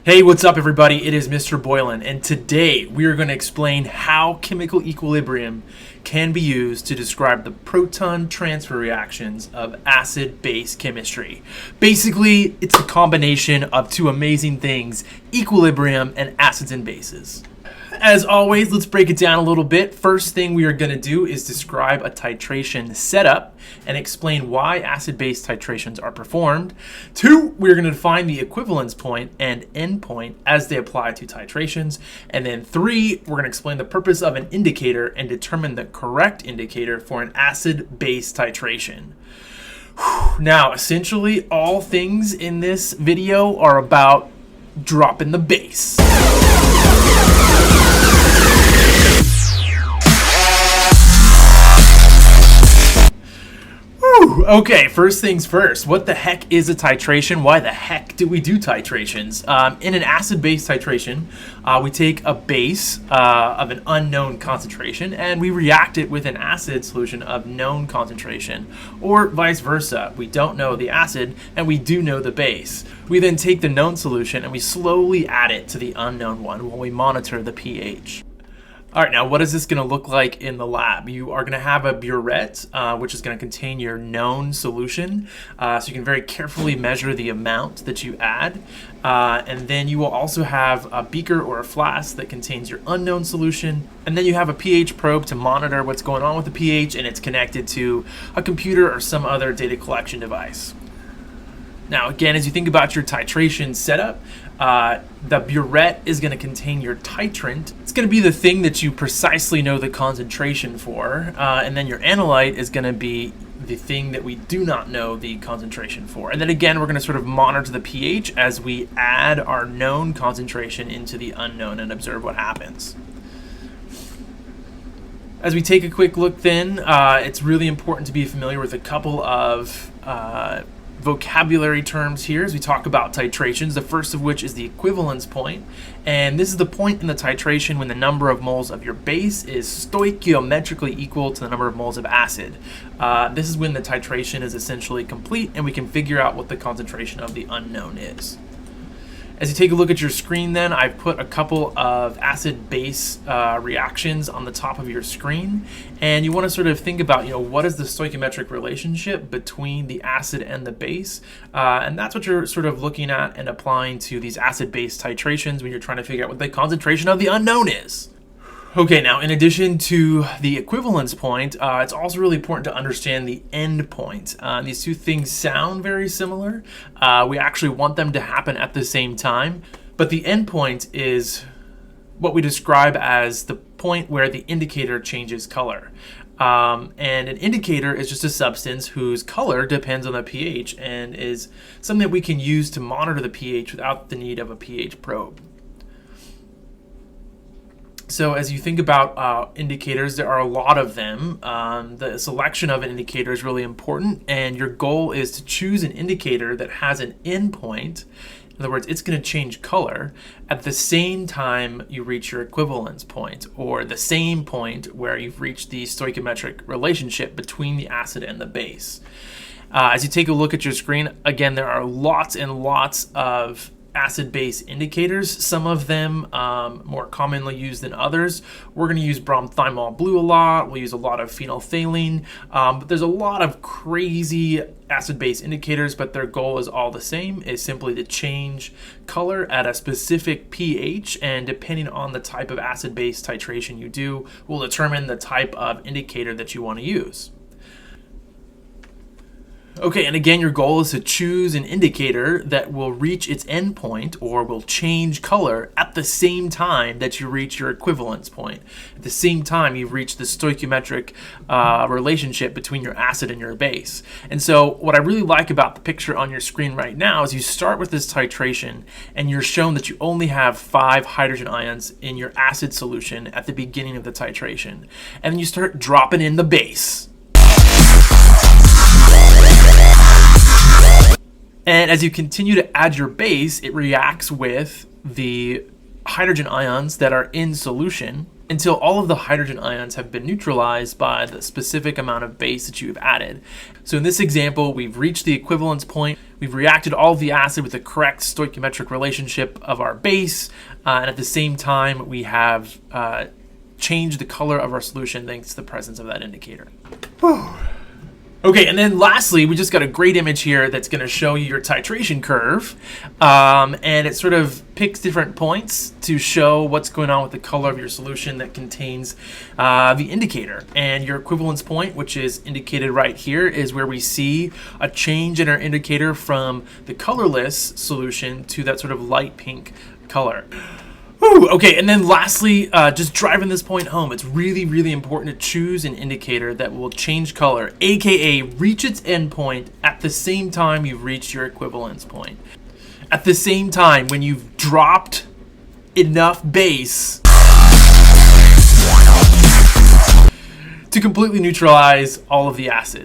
Hey, what's up everybody? It is Mr. Boylan, and today we are going to explain how chemical equilibrium can be used to describe the proton transfer reactions of acid-base chemistry. Basically, it's a combination of two amazing things, equilibrium and acids and bases. As always, let's break it down a little bit. First thing we are going to do is describe a titration setup and explain why acid-base titrations are performed. 2, we're going to define the equivalence point and endpoint as they apply to titrations. And then 3, we're going to explain the purpose of an indicator and determine the correct indicator for an acid-base titration. Now, essentially, all things in this video are about dropping the bass. Okay, first things first. What the heck is a titration? Why the heck do we do titrations? In an acid-base titration, we take a base of an unknown concentration and we react it with an acid solution of known concentration, or vice versa. We don't know the acid and we do know the base. We then take the known solution and we slowly add it to the unknown one while we monitor the pH. All right, now what is this going to look like in the lab? You are going to have a burette, which is going to contain your known solution. So you can very carefully measure the amount that you add. And then you will also have a beaker or a flask that contains your unknown solution. And then you have a pH probe to monitor what's going on with the pH, and it's connected to a computer or some other data collection device. Now, again, as you think about your titration setup, the burette is going to contain your titrant. It's going to be the thing that you precisely know the concentration for, and then your analyte is going to be the thing that we do not know the concentration for. And then again, we're going to sort of monitor the pH as we add our known concentration into the unknown and observe what happens. As we take a quick look then, it's really important to be familiar with a couple of vocabulary terms here as we talk about titrations, the first of which is the equivalence point. And this is the point in the titration when the number of moles of your base is stoichiometrically equal to the number of moles of acid. This is when the titration is essentially complete and we can figure out what the concentration of the unknown is. As you take a look at your screen then, I've put a couple of acid-base reactions on the top of your screen, and you want to sort of think about, what is the stoichiometric relationship between the acid and the base, and that's what you're sort of looking at and applying to these acid-base titrations when you're trying to figure out what the concentration of the unknown is. Okay, now in addition to the equivalence point, it's also really important to understand the endpoint. These two things sound very similar. We actually want them to happen at the same time, but the endpoint is what we describe as the point where the indicator changes color. And an indicator is just a substance whose color depends on the pH and is something that we can use to monitor the pH without the need of a pH probe. So as you think about indicators, there are a lot of them. The selection of an indicator is really important, and your goal is to choose an indicator that has an endpoint. In other words, it's going to change color at the same time you reach your equivalence point, or the same point where you've reached the stoichiometric relationship between the acid and the base. As you take a look at your screen, again, there are lots and lots of acid-base indicators, some of them more commonly used than others. We're going to use bromthymol blue a lot. We'll use a lot of phenolphthalein, but there's a lot of crazy acid-base indicators, but their goal is all the same, is simply to change color at a specific pH, and depending on the type of acid-base titration you do will determine the type of indicator that you want to use. Okay, and again, your goal is to choose an indicator that will reach its endpoint or will change color at the same time that you reach your equivalence point. At the same time, you've reached the stoichiometric relationship between your acid and your base. And so what I really like about the picture on your screen right now is you start with this titration and you're shown that you only have 5 hydrogen ions in your acid solution at the beginning of the titration. And then you start dropping in the base. And as you continue to add your base, it reacts with the hydrogen ions that are in solution until all of the hydrogen ions have been neutralized by the specific amount of base that you've added. So in this example, we've reached the equivalence point. we've reacted all of the acid with the correct stoichiometric relationship of our base, and at the same time we have changed the color of our solution thanks to the presence of that indicator. Whew. Okay, and then lastly, we just got a great image here that's going to show you your titration curve, and it sort of picks different points to show what's going on with the color of your solution that contains the indicator. And your equivalence point, which is indicated right here, is where we see a change in our indicator from the colorless solution to that sort of light pink color. Whew, okay, and then lastly, just driving this point home, it's really, really important to choose an indicator that will change color, aka reach its endpoint at the same time you've reached your equivalence point. At the same time, when you've dropped enough base to completely neutralize all of the acid.